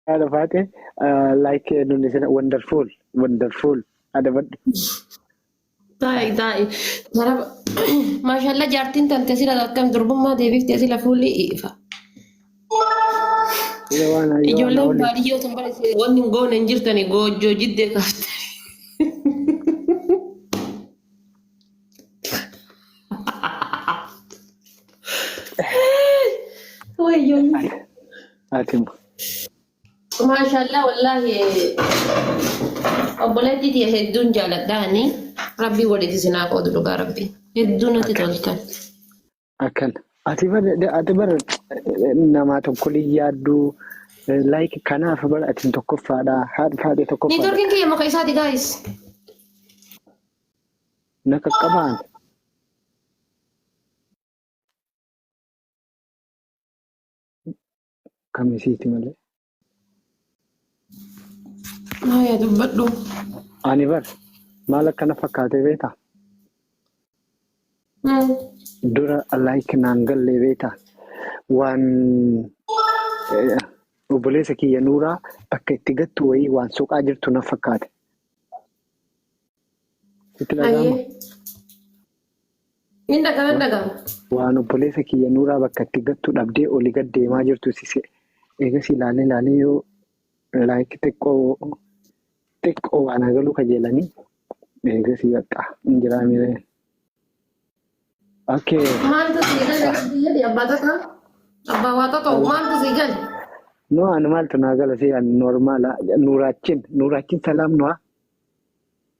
هذا فاتح لايك إنه wonderful wonderful هذا بد طيب ترى ما شاء الله جارتين تنتسي كم دربهم ما دي بيفتي لا فولي إيفا يوانا ijoolleen أولي baadiyyoo tan barate wanni hin goone hin jirtani goojjoo jiddee qabte. Wayyoon. أتم Maashaallah wallaahi obboleettii tiyya hedduun jaaladhaani rabbii walitti sinaa qoodu dhugaa rabbii hedduu natti toltan. أكن أتبر نما تقولي يادو لايك كنا فبر أتم تكف هذا هذا تكف هذا Niitoorkiin kiyya muka isaati gaayis. نك كمان كم يسيت ماله Yaa dubbadhu. أني بر مالك كنا فكاتي بيتا دورا لايك نانجل لبيتا وان وبوليسك يا نورا بكتيجت وي وان سوق أجر تنافكات Ayyee. Inni dhagama. وان وبوليسك يا نورا بكتيجت تنابدي أوليجت ديما أجر تسيسي إيجا سيلاني يو لايك تكو أنا قالوا كجيلاني إيجا سيجتا إنجرامي أوكي Maaltu sii galee jedhi abbaa tataa? Abbaa waa ta'u maaltu sii gale? no أنا مالت ناقل سي نورمال نوراتين سلام نوا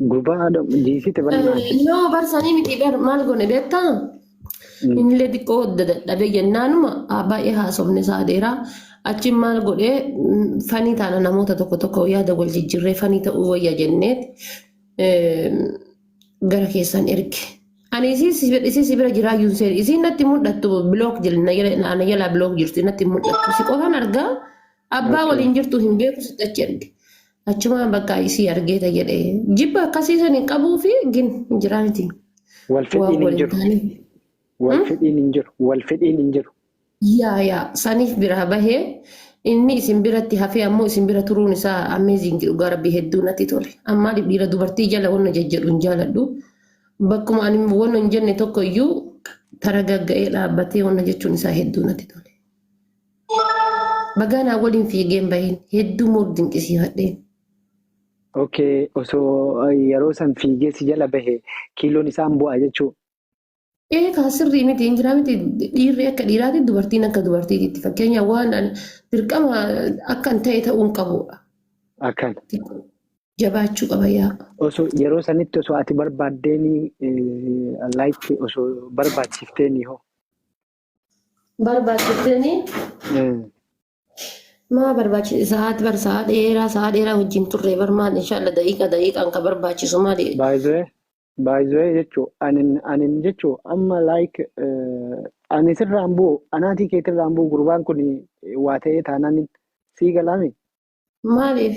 غربا جيسي تبلنا Yoo barsanii miti bar maal goone beektaa? Inni xiqqoo dhabe jennaanuma baay'ee haasofne isaa dheeraa achiin maal godhee fanii taana namoota tokko yaada wal jijjiirree fanii ta'uu wayya jenneet gara keessan erge. Ani isii bira jiraayyuun seeri isiin natti mul'attu bilook ana jalaa bilook jirtu natti mul'attu si qofan argaa abbaa waliin jirtu hin beeku sitti achi erge. Achumaan bakka isii argeeta jedhee jibba akkasii san hin qabuu fi gin jiraaniti. والفدين ينجر Yaa saniif biraa bahee inni isin biratti hafee ammoo isin bira turuun isaa amazing dhugaa rabbii hedduu natti tole. Ammaa dhiira dubartii jala wanna jejjedhu hin jaaladhu. Bakkuma ani wanna hin jenne tokko iyyuu tara gagga'ee dhaabbatee wanna jechuun isaa hedduu natti tole. Bagaanaa waliin fiigeen bahin hedduu murdin qisiifadheen. اوكي اوسو يروسن في جيسي جلا به كيلو نسان بو اجچو Eegaa sirrii miti hin jiraa miti dhiirri akka dhiiraatti dubartiin akka dubartiitti fakkeenya waan dirqama akka hin ta'e ta'uu hin qabudha. اكن Jabaachuu qaba yaa. اوسو يروسنت اوسو اتي برباديني لايك اوسو برباد شفتني هو Barbaachiftanii maa barbaachisa sa'a dheeraa wajjin turre barmaan inshaalla daqiiqaan ka barbaachisu maali? باي ذا يجو ان جچو اما لايك اني سر رامبو اناتي كيت رامبو غربان كوني واتي تانان سي غلامي Maaliif?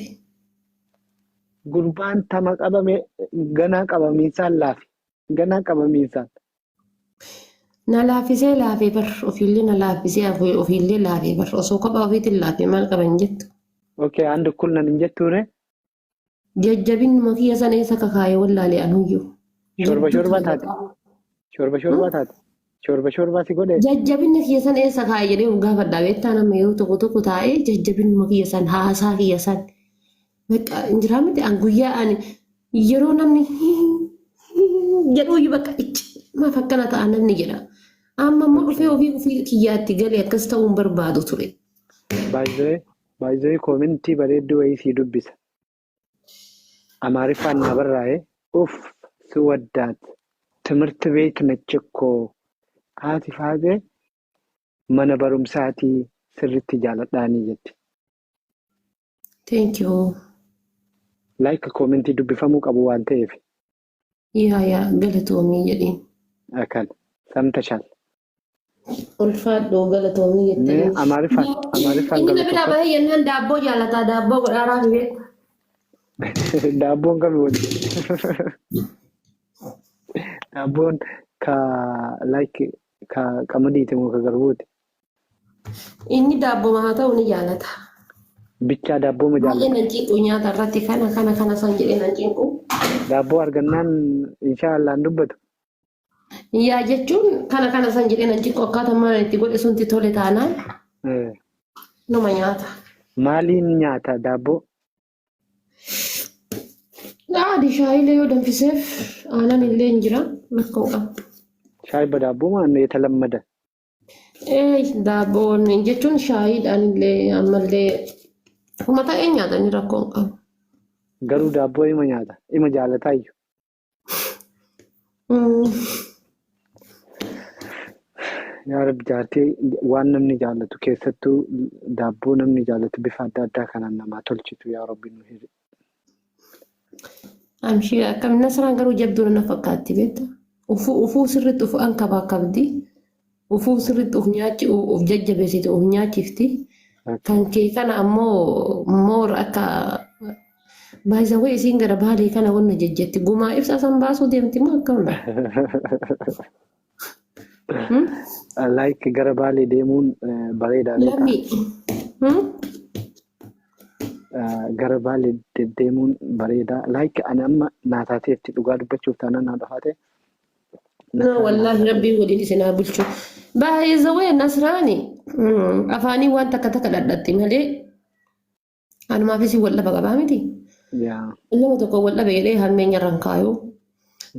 غربان تما قبمي غنا قبمي سان لافي غنا قبمي سان Na laafisee laafee bar ofiillee na laafisee ofiillee laafee bar osoo kophaa ofiitiin laafee maal qaban jettu? اوكي عندك كلنا نجتوري Jajjabinuma kiyya sana eessa kakaayee wallaalee anuyyuu. شوربا تاتي شوربا سيقولي Jajjabinni kiyya sana eessa kaayee jedhee urgaa fadhaa beektaa nama yoo tokko taa'ee jajjabinuma kiyya san haasaa kiyya san. Injiraa miti an guyyaa ani yeroo namni jedhuyyuu bakka maaf akkana ta'a namni jedha. Amma immoo dhufee ofii kiyyaatti galee akkas ta'uun barbaadu ture. باي ذا كومنتي بريدو ويسي دبس أمارفة نبرة اوف سودات تمرت بيت نتشكو هاتي فاده من برمساتي سر التجارة داني جت Thank you. لايك كومنتي دبي فموك أبو وانتيف Yaa galatoomii jedhiin. أكل سمتشال Ulfaadhoo galatoomii jettee. أمارفة Inni na biraa bahee jennaan daabboo jaalataa daabboo godhaaraa fi beeku. دابون كمون دابون لايك Qamadiiti moo ka garbuuti? Inni daabboo haa ta'u ni jaalata. Bichaa daabboo ma Baay'ee jaallata? nan cinqu nyaata irratti kana san jedhee nan cinqu. Daabboo argannaan inshaallah dubbatu. Yaa jechuun kana san jedhee nan cinqu akkaataa maal itti godhe sunti tole taanaan numa nyaata. Maaliin nyaata daabboo? Adii shaayilee yoo danfiseef aanan illee hin jira rakkoo qaba. Shaayii badaabboo maan የተለመደ Daabboon jechuun shaayiidhaan illee ammallee kuma ta'ee nyaatanii rakkoo qabu. Garuu daabboo ima nyaata ima jaalataa iyyuu. Yaa Rabbi jaartii waan namni jaallatu keessattuu daabboo namni jaallatu bifa adda addaa kanaan namaa tolchitu yaa Rabbi nu hiri. Amshii akkam nasraan garuu jabduu na fakkaatti beektaa. Ufuu sirriitti ufu an kabaa qabdi. Ufuu sirriitti uf nyaachi uf jajjabeessite uf nyaachifti. Kan kee kana ammoo moor akka baay'isawwan isiin gara baalee kana wanna jajjatti gumaa ibsaa san baasuu deemti moo akkam Like gara baalee deemuun bareedaa Lammi. gara baalee deemuun bareedaa. Like ani amma naataateetti dhugaa dubbachuuf taanaan naa dhafaate. Wallahi rabbii waliin isinaa bulchu. Baay'isawwan nasraani afaanii waan takka dhadhatti malee anumaafis wal dhaba qabaa miti. Nama tokko wal dhabe jedhee hammeenya irraan kaayuu.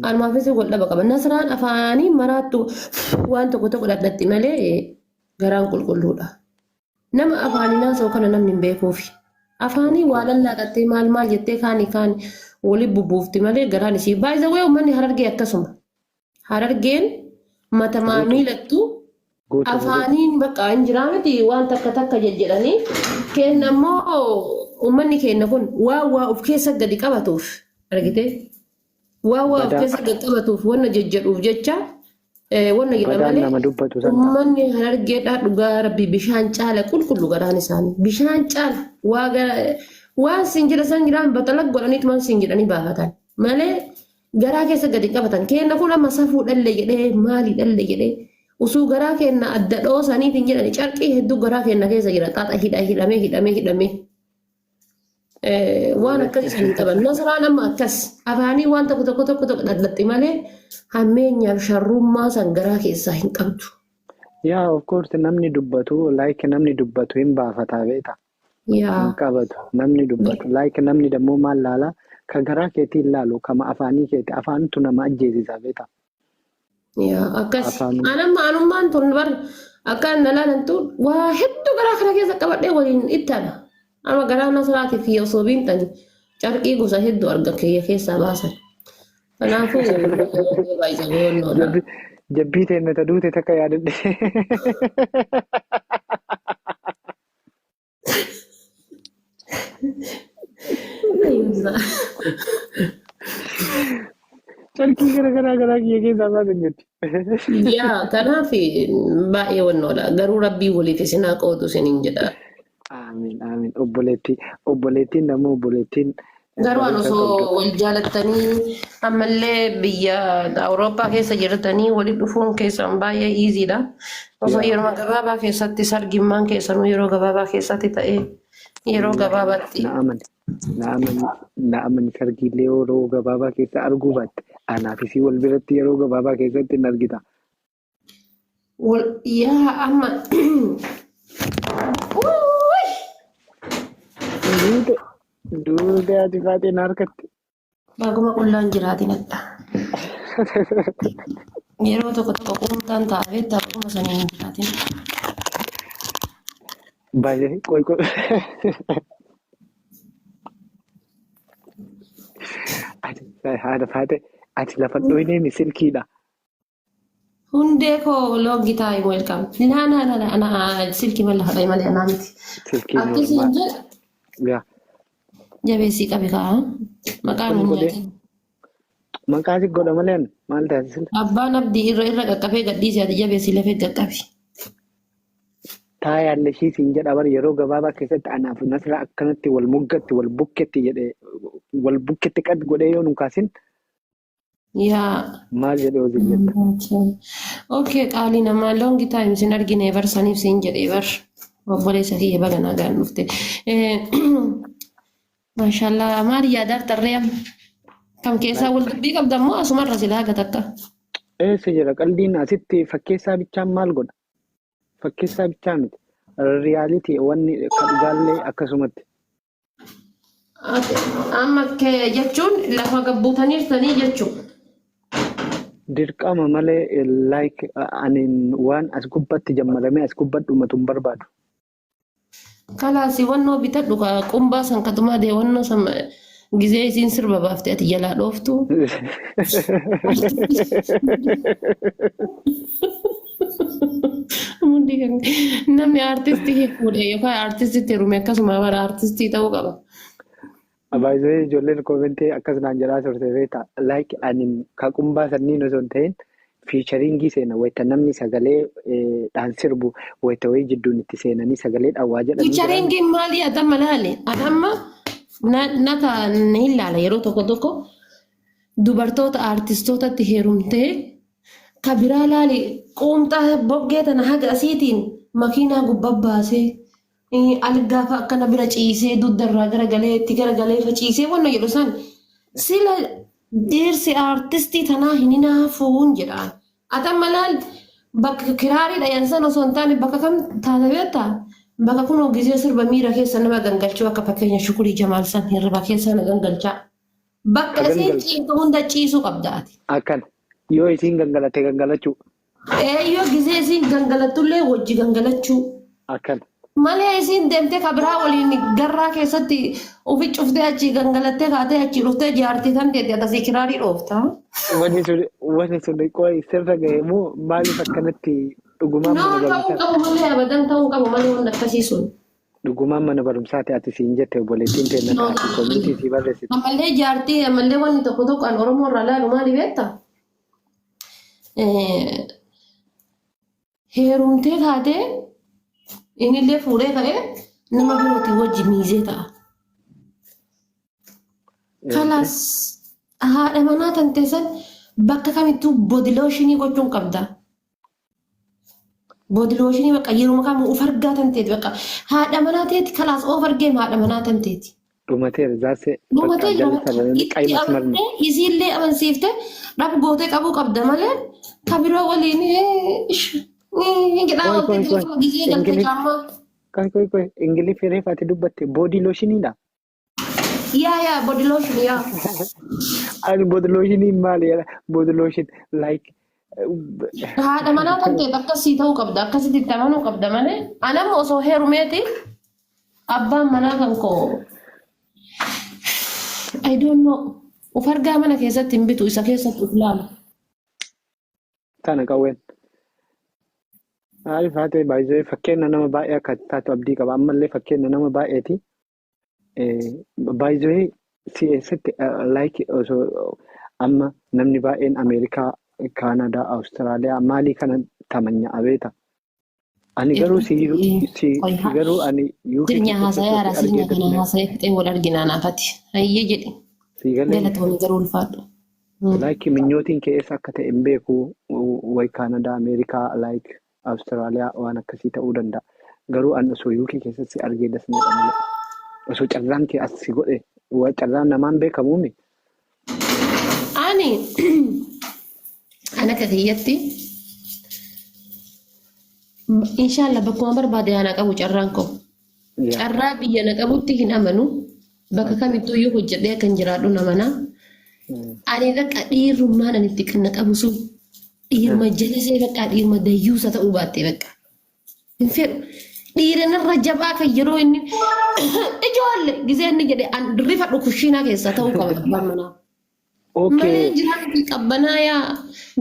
Anumaafis wal dhaba qaba. Nasraan afaanii maraattu waan tokko dhadhatti malee garaan qulqulluudha. Nama afaanii naasoo kana namni hin beekuufi. Afaanii waa lallaaqattee maal jettee kaani waliin bubbuufti malee garaan isii baay'isawwan uummanni harargee akkasuma. Harargeen mata maamiilattu afaaniin bakka hin jiraa miti waan takka jedhanii kenna immoo uummanni kenna kun waa of keessa gadi qabatuuf argite waa of keessa gadi qabatuuf wanna jedhuuf jecha wanna jedha malee uummanni harargeedhaa dhugaa rabbi bishaan caala qulqullu garaan isaanii bishaan caala waan siin jedha san jiraan batala godhaniitu waan siin jedhanii baafatan malee garaa keessa gadi qabatan kenna kun amma safuu dhalle jedhee maali dhalle jedhee usuu garaa kenna adda dhoosaniitiin jedhani carqii hedduu garaa kenna keessa jira xaaxa hidhamee waan akkas isaan qaban nasraan amma akkas afaanii waan tokko dhadhatti malee hammeenyaaf sharrummaa san garaa keessaa hin qabdu. Yaa of course namni dubbatu like namni dubbatu hin baafataa beeta. Hin qabatu namni dubbatu like namni dammoo maal laala kan garaa keetii ilaalu kama afaanii keeti afaantu nama ajjeesisaa beeta. Akkas anummaan tun bar akkaan nalaalantu waa hedduu garaa kana keessa qabadhee waliin ittana. Amma garaa nasraatiif fi osoo biintani carqii gosa hedduu arga keessaa baasan. Kanaafuu baay'ee jabbii teenne ta duute takka yaadadhe. Carqii garaa kiyya keessaa baasan jetti. Kanaaf baay'ee wannoodha. Garuu rabbii waliif isin haa qoodu isiniin jedha. Amiin. Obboleettiin namoo obboleettiin. Garuu an osoo wal jaalattanii ammallee biyya Awurooppaa keessa jirtanii walitti dhufuun keessan baay'ee iiziidha. Osoo yeroo gabaabaa keessatti sargimmaan keessanuu yeroo gabaabaa keessatti ta'ee yeroo gabaabaatti. Na'aman sargiillee yeroo gabaabaa keessa arguu baatte anaafisii wal biratti yeroo gabaabaa keessatti hin argita. Amma. Duudee ati faateen harkatti. Baaguma qullaan jiraatin adda. Yeroo tokko quuntaan taa'ee taa'uma sanii hin jiraatin. Baay'ee qoy. Haadha faate ati lafa dhoyineen silkiidha. Hundee koo loggi taa'e welcome. Ana silkii mala haadha malee anaa miti. Akkasiin jedha. Jabeessii qabe kaa maqaan hin nyaatin. Maqaa si godha malee maal taasisa? Abbaan abdii irra qaqqabee gadhiisee ati jabeessii lafee qaqqabi. Taayaan ishiitiin jedha bar yeroo gabaabaa keessatti anaaf nasra akkanatti wal muggatti wal bukketti jedhee wal bukketti qad godhee yoo nu kaasin yaa. Maal jedhee hojii jetta? Okay, qaalii namaa long time sin argine bar saniif sin jedhee bar obboleessa kiyya baga nagaan dhufte. Maashaallah maal yaadaar tarree kam keessaa wal dubbii qabda moo asumarra silaa gatakka? Si jira qalbiin asitti fakkeessaa bichaan maal godha? Fakkeessaa bichaa miti. Riyaalitii wanni kan dhugaallee akkasumatti. Amma jechuun lafa gabbuutaniirtanii jechuudha. Dirqama malee like ani waan as gubbatti jammarame as gubbatti dhumatu hin barbaadu. Kalaasi wannoo bitadhu qumbaa san katumaa dee wannoo san gizee isiin sirba baaftee ati jalaa dhooftu. Namni aartistii fuudhee yookaan aartistiitti heerume akkasuma bara aartistii ta'uu qaba. Abaay'ee ijoolleen koomentee akkasumaan jalaa turte beektaa like ani ka qumbaa sanniin osoo hin ta'in fiicharingii seena wayita namni sagalee dhaan sirbu wayita wayii jidduun itti seenanii sagalee dhaawaa jedhanii. Fiicharingiin maali adamma laale adamma nata ni ilaala yeroo tokko tokko dubartoota aartistootatti heerumtee ka biraa laali quumxaa boggee tana haga asiitiin makiinaa gubbaa baasee. Algaa akkana bira ciisee duddarraa garagalee itti garagalee faciisee wanna jedhu san sila dhiirsi aartistii tanaa hin hinaafuun jedhaan. Atamma laal bakka kiraarii dhayansan osoo hin taane bakka kam taate beektaa? Bakka kun ogisee sirba miira keessa nama gangalchuu akka fakkeenya Shukurii Jamaal san hirriba keessa na gangalchaa. Bakka isiin ciisu hunda ciisuu qabdaati. Akkana yoo isiin gangalate gangalachuu. Yoo gisee isiin gangalattullee wajji gangalachuu. Akkana. Malee isiin deemtee kabiraa waliin garraa keessatti ofi cuftee achi gangalattee kaatee achi dhuftee jaartii tan teetti akkasii kiraarii dhoofta. Wanni sun qo'i sirra ga'e moo maaliif akkanatti dhugumaan mana barumsaa? Ta'uu qabu malee abadan ta'uu qabu malee wanni akkasii sun. Dhugumaan mana barumsaati ati siin jette obboleettiin ta'e na taate koomintii si barreessite. Ammallee jaartii ammallee wanni tokko tokko an Oromoo irraa laalu maali beektaa? Heerumtee kaatee. Inillee fuudhee ka'ee nama birootii wajji miizee ta'a. Kalaas haadha manaa tan teessan bakka kamittuu boodilooshinii gochuun qabda. Boodilooshinii bakka yeroo kamuu of argaa tan teeti bakka haadha manaa teeti kalaas of argeem haadha manaa tan teeti. Dhumateera zaasee. Dhumateera isiillee amansiiftee dhabu gootee qabuu qabda malee kan biroo waliin Ingiliffii reefaati dubbatte boodii looshinidha. Yaa boodii looshin yaa. Ani boodii looshinii maali boodii looshin like. Haadha manaa kan ta'e akkasii ta'uu qabda akkasitti itti amanuu qabda malee anamma osoo heerumeeti abbaan manaa kan koo I don't know of argaa mana keessatti hin bitu isa keessatti of laala. Tana qawween. Maaliif haa ta'e baay'ee fakkeenya nama baay'ee akka taatu abdii qaba. Ammallee fakkeenya nama baay'eeti. Baay'ee si'eessatti like osoo amma namni baay'een Ameerikaa, Kaanadaa, Awustiraaliyaa maalii kana tamanyaa beeta. Ani garuu garuu ani Sirnya haasa'ee haara sirnya kana haasa'ee fixee wal arginaa naafati. Hayyee jedhi. Galatoomii garuu ulfaadhu. Like minyootiin keessa akka ta'e hin beeku wayi Kaanadaa, Ameerikaa like. Awustiraaliyaa waan akkasii ta'uu danda'a. Garuu an osoo UK keessatti argee dasmeedha malee. Osoo carraan kee as si godhe carraan namaan beekamuumi. Ani akka kiyyatti inshallah bakkuma barbaade ana qabu carraan koo. Carraa biyya na qabutti hin amanu bakka kamittuu yoo hojjedhee kan jiraadhu namana. Ani bakka dhiirummaan ani itti kan na qabu sun. Dhiirma jalasee bakka dhiirma dayyuusa ta'uu baattee bakka. Hin fedhu. Dhiirannarra jabaa kan yeroo inni ijoollee gisee inni jedhe rifadhu kushiinaa keessa ta'uu qaba abbaan manaa. Malee jiraatu qabbanaa yaa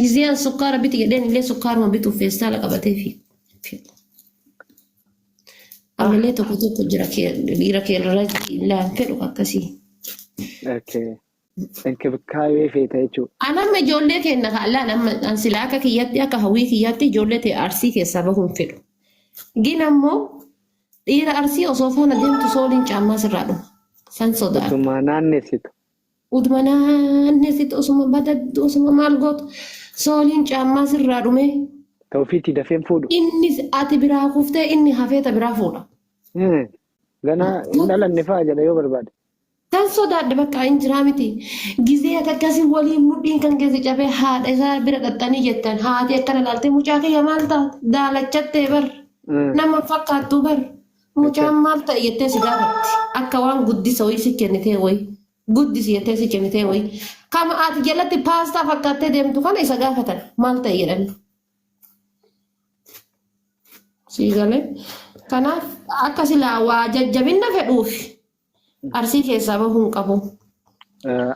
gisee an sukkaara biti jedheen illee sukkaaruma bituuf feestaala qabatee fi. Ammallee tokko tokko jira dhiira keerra illaan fedhu akkasii. Enke bikaayee feeta jechuudha. Anamma ijoollee kenna kaallaan an silaa akka kiyyatti akka hawwii kiyyaatti ijoollee ta'e arsii keessaa bahuun fedhu. Gina immoo dhiira arsii osoo faana deemtu sooliin caammaa sirraa dhuma. San sodaadha. Osuma naannessitu. Udmanaan nesitti osuma badaddu osuma maal gootu sooliin caammaa sirraa dhume. Tawfiitii dafeen fuudhu. Inni ati biraa kuftee inni hafeeta biraa fuudha. Ganaa hin dhalanne fa'a jedha yoo barbaade. Kan sodaadde bakka hin jiraa miti. Gizee akkasii waliin mudhiin kan keessa cabee haadha isaa bira dhaxxanii jettan haati akkana ilaaltee mucaa kiyya maal taate daalachattee bar nama fakkaattuu bar mucaan maal ta'e jettee si gaafatti akka waan guddisa wayii si kennitee wayii guddisi jettee si kennitee wayii kama ati jalatti paastaa fakkaattee deemtu kana isa gaafatan maal ta'e jedhani. Siigalee kanaaf akka silaa waa jajjabinna fedhuufi. Arsii keessaa bahuun qabu.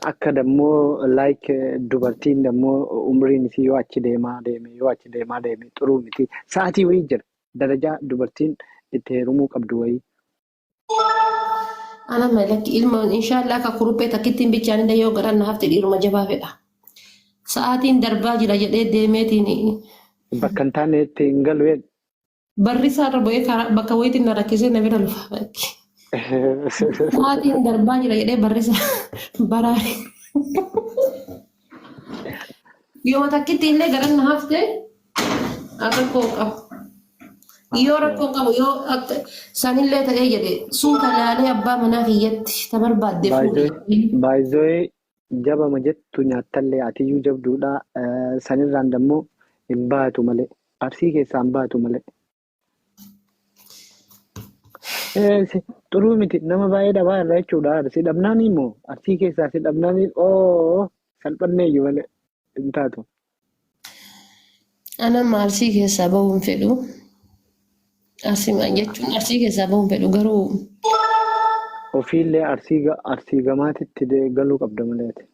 Akka dammoo like dubartiin dammoo umriin isii yoo achi deemaa deeme xuruu miti. Sa'aatii wayii jira. Darajaa dubartiin itti heerumuu qabdu wayii. Ana malakki ilma inshaallah akka kuruphee takkittiin bichaan illee yoo godhanna hafte dhiiruma jabaa fedha. Sa'aatiin darbaa jira jedhee deemeetiin. Bakka hin taane itti hin galu. Barrisaa irra bu'ee bakka wayiitiin na rakkisee na bira lufa bakki. Sa'aatiin darbaa jira jedhee barrisa baraare. Yoo takkitti illee garanna hafte rakkoo qabu. Yoo rakkoo qabu yoo sanillee ta'ee jedhe suuta laalee abbaa manaa kiyyatti ta barbaadde fuudhee. Baay'ee jabama jettu nyaattallee atiyyuu jabduudha. Sanirraan dammoo hin baatu malee. Arsii keessaa hin baatu malee. Xuruu miti nama baay'ee dhabaa irraa jechuudha. Arsii dhabnaan immoo arsii keessaa si dhabnaan salphanneeyyu malee hin taatu. Ana arsii keessaa bahuun fedhu. Arsii jechuun arsii keessaa bahuun fedhu garuu. Ofiillee arsii gamaatitti galuu qabda malee.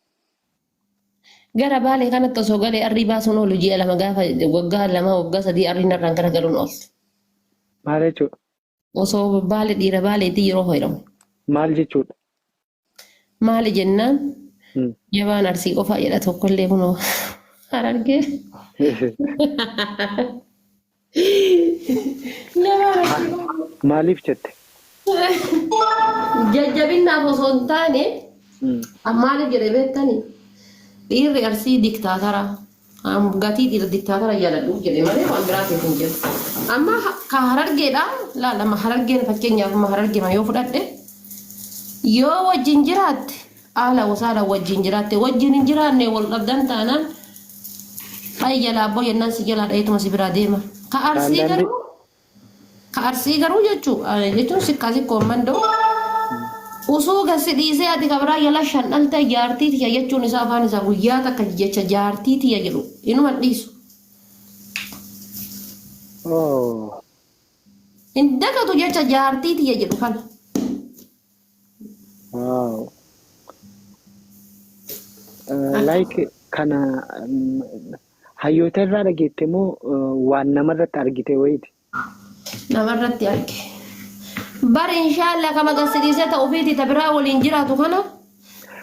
Gara baalee kanatti osoo galee arrii baasuun oolu ji'a lama gaafa waggaa lama waggaa sadii arriin irraan gara galuun ooltu. Maal jechuudha? Osoo baalee dhiira baaleetii yeroo hoyramu. Maal jechuudha? Maali jennaan jabaan arsii qofaa jedha tokkollee kunoo harargee. Maaliif jette? Jajjabinnaaf osoo hin taane maaliif jedhee beektanii? Dhiirri arsii diktaatara gatii dhiira diktaatara jaaladhu jedhee malee waan biraatiif hin jiru. Amma ka harargeedha laalama harargeen fakkeenyaaf amma harargeema yoo fudhadhe yoo wajjin jiraatte haala wasaadha wajjin jiraatte wajjin hin jiraanne wal qabdan taanaan baay'ee jalaa abboo jennaan si jalaa dhaheetuma si biraa deema. Ka arsii garuu jechuun sikkaa sikkoon mandoo. Usuu gasi dhiisee ati kabraa jala shan dhalta jaartii tiyya jechuun isaa afaan isaa guyyaa takka jecha jaartii tiyya jedhu inuma dhiisu. Hin dagatu jecha jaartii tiyya jedhu kana. Like kana hayyoota irraa dhageette moo waan namarratti argite wayiiti? Namarratti arge. Bari inshaallah kama gasidisee ta'uu fi tabiraa waliin jiraatu kana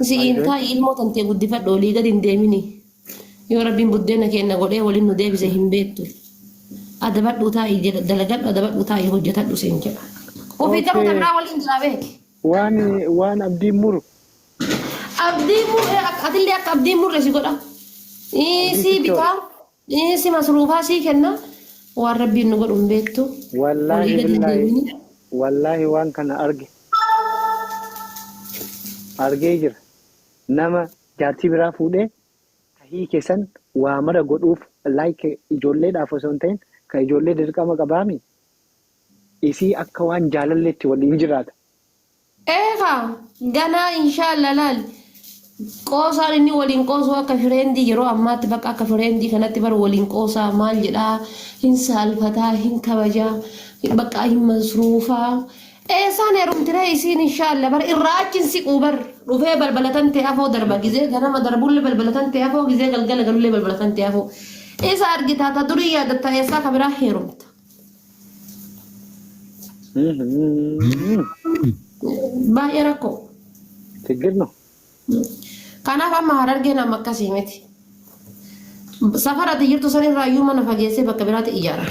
si'in taa'ii ilmoo tantee guddifadhu olii gadi hin deemini. Yoo rabbiin buddeena kenna godhee waliin nu deebise hin beektu. Adabadhu taa'ii dalagadhu adabadhu taa'ii hojjetadhu seen jedha. Ofii garuu tabiraa waliin jira beeki. Waan abdiin muru. Abdiin murre atillee akka abdiin murre si godha. Si bitaa si masruufaa si kenna waan rabbiin nu godhu hin beektu. Olii gadi hin deemini. Wallahi waan kana argee jira. Nama jaartii biraa fuudhee tahii keessan waa mara godhuuf like ijoolleedhaaf osoo hin ta'in kan ijoollee dirqama qabaami. Isii akka waan jaalalleetti waliin jiraata. Ganaa inshaallah laali. Qoosaan inni waliin qoosuu akka fireendii yeroo ammaatti bakka akka fireendii kanatti bara waliin qoosaa maal jedhaa hin saalfataa hin kabajaa. Bakka hin masruufaa. Eessaan heerumtiree isiin inshaallah bar irraa achiin siquu bar dhufee balbalatan ta'e afoo darba gizee ganama darbullee balbalatan ta'e afoo gizee galgala galullee balbalatan ta'e afoo. Isa argitaa ta durii yaadatta eessaa kabiraa heerumta. Baay'ee rakkoo. Siggirno. Kanaaf amma harargeen amma akkasii miti. Safara ati jirtu sanirraa iyyuu mana fageessee bakka biraatti ijaara.